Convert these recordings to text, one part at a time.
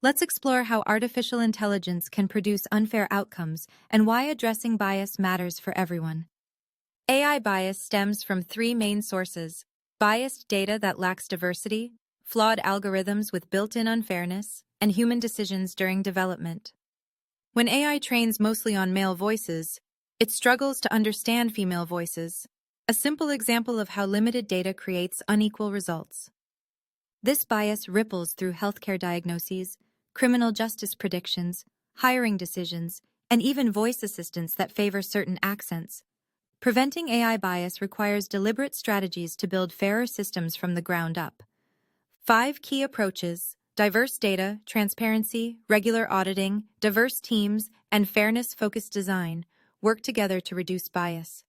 Let's explore how artificial intelligence can produce unfair outcomes and why addressing bias matters for everyone. AI bias stems from three main sources: biased data that lacks diversity, flawed algorithms with built-in unfairness, and human decisions during development. When AI trains mostly on male voices, it struggles to understand female voices, a simple example of how limited data creates unequal results. This bias ripples through healthcare diagnoses, criminal justice predictions, hiring decisions, and even voice assistants that favor certain accents. Preventing AI bias requires deliberate strategies to build fairer systems from the ground up. 5 key approaches: diverse data, transparency, regular auditing, diverse teams, and fairness-focused design work together to reduce bias.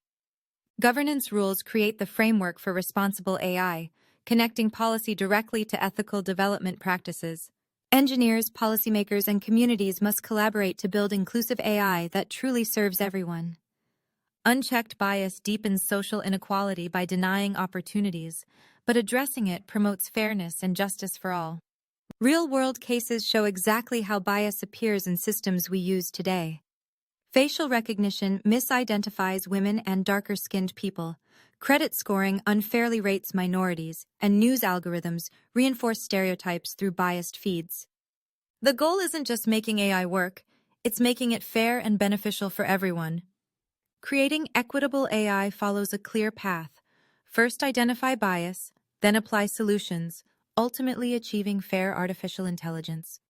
Governance rules create the framework for responsible AI, connecting policy directly to ethical development practices. Engineers, policymakers, and communities must collaborate to build inclusive AI that truly serves everyone. Unchecked bias deepens social inequality by denying opportunities, but addressing it promotes fairness and justice for all. Real-world cases show exactly how bias appears in systems we use today. Facial recognition misidentifies women and darker-skinned people. Credit scoring unfairly rates minorities, and news algorithms reinforce stereotypes through biased feeds. The goal isn't just making AI work, it's making it fair and beneficial for everyone. Creating equitable AI follows a clear path. First, identify bias, then apply solutions, ultimately achieving fair artificial intelligence.